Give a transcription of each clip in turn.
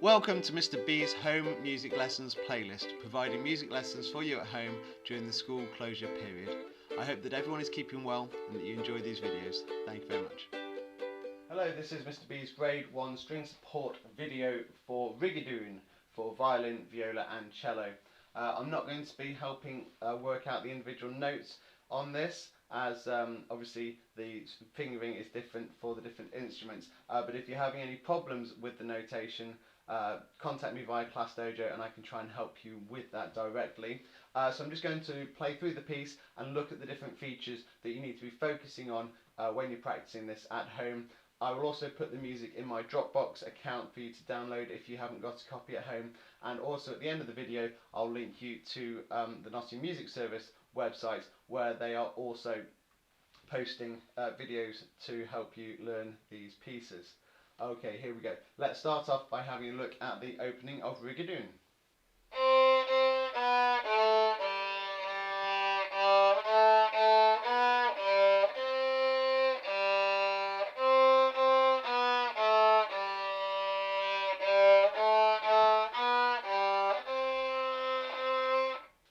Welcome to Mr. B's Home Music Lessons playlist, providing music lessons for you at home during the school closure period. I hope that everyone is keeping well and that you enjoy these videos. Thank you very much. Hello, this is Mr. B's Grade 1 string support video for Rigadoon for violin, viola and cello. I'm not going to be helping work out the individual notes on this, as obviously the fingering is different for the different instruments, but if you're having any problems with the notation, contact me via Class Dojo and I can try and help you with that directly. So I'm just going to play through the piece and look at the different features that you need to be focusing on when you're practicing this at home. I will also put the music in my Dropbox account for you to download if you haven't got a copy at home, and also at the end of the video I'll link you to the Nottingham Music Service website, where they are also posting videos to help you learn these pieces. Okay, here we go. Let's start off by having a look at the opening of Rigadoon.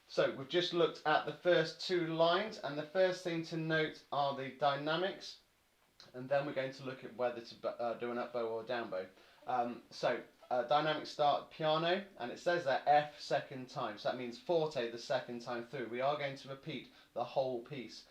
So we've just looked at the first two lines, and the first thing to note are the dynamics, and then we're going to look at whether to do an up bow or a down bow. Dynamics start piano, and it says there F second time, so that means forte the second time through. We are going to repeat the whole piece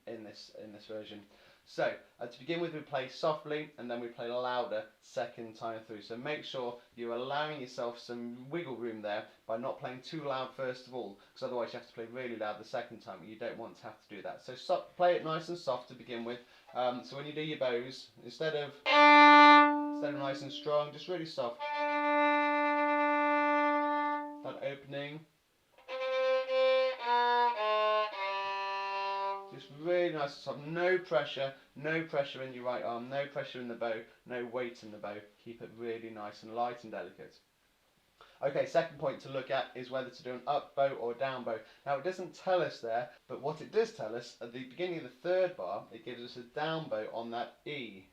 in this version. So to begin with, we play softly and then we play louder second time through. So make sure you're allowing yourself some wiggle room there by not playing too loud first of all, because otherwise you have to play really loud the second time. You don't want to have to do that. So play it nice and soft to begin with. So when you do your bows, instead of nice and strong, just really soft. That opening. Just really nice and soft. No pressure in your right arm, no pressure in the bow, no weight in the bow. Keep it really nice and light and delicate. Okay, second point to look at is whether to do an up bow or down bow. Now it doesn't tell us there, but what it does tell us, at the beginning of the third bar, it gives us a down bow on that E.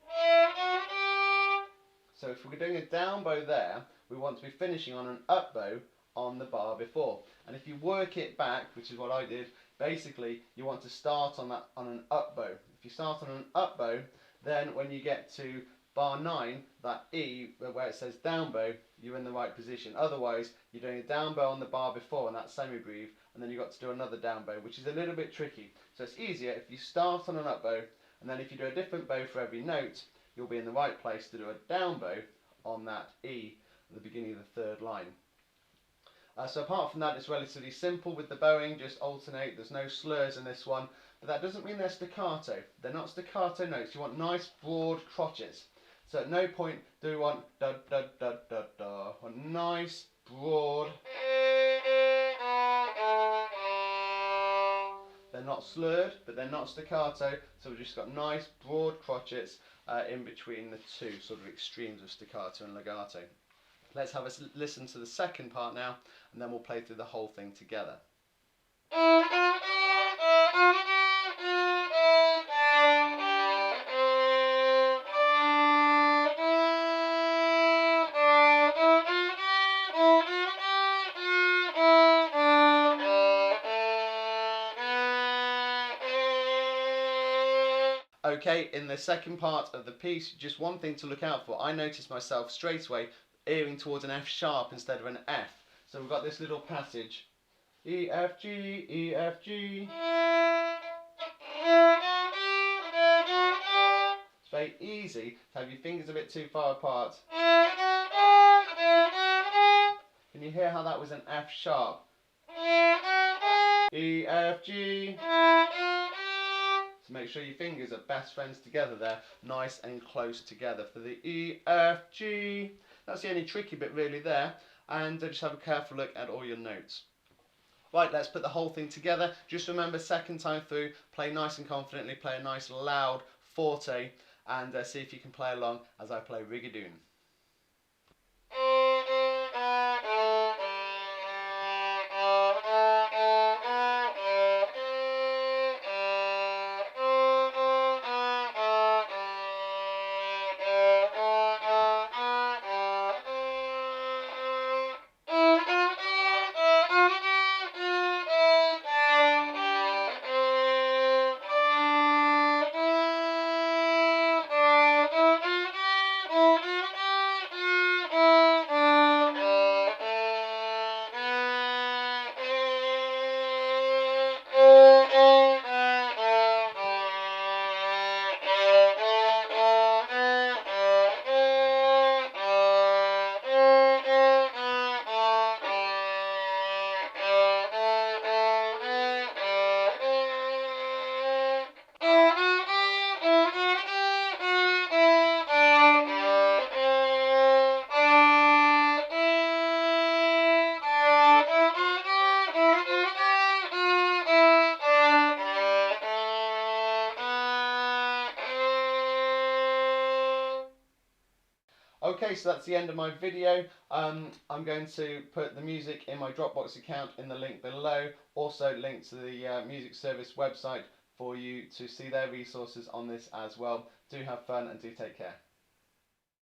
So if we're doing a down bow there, we want to be finishing on an up bow on the bar before. And if you work it back, which is what I did, basically you want to start on an up bow. If you start on an up bow, then when you get to bar 9, that E, where it says down bow, you're in the right position. Otherwise, you're doing a down bow on the bar before, and that's semi-breve, and then you've got to do another down bow, which is a little bit tricky. So it's easier if you start on an up bow, and then if you do a different bow for every note, you'll be in the right place to do a down bow on that E at the beginning of the third line. So apart from that, it's relatively simple with the bowing, just alternate. There's no slurs in this one, but that doesn't mean they're staccato. They're not staccato notes. You want nice broad crotchets. So at no point do we want da da da da da. A nice broad. They're not slurred, but they're not staccato. So we've just got nice broad crotchets in between the two sort of extremes of staccato and legato. Let's have a listen to the second part now, and then we'll play through the whole thing together. Okay, in the second part of the piece, just one thing to look out for. I noticed myself straight away earing towards an F sharp instead of an F. So we've got this little passage. E, F, G, E, F, G. It's very easy to have your fingers a bit too far apart. Can you hear how that was an F sharp? E, F, G. So make sure your fingers are best friends together there, nice and close together for the E, F, G. That's the only tricky bit really there, and just have a careful look at all your notes. Right, let's put the whole thing together. Just remember, second time through, play nice and confidently, play a nice loud forte, and see if you can play along as I play Rigadoon. so that's the end of my video. I'm going to put the music in my Dropbox account in the link below. Also link to the music service website for you to see their resources on this as well. Do have fun and do take care.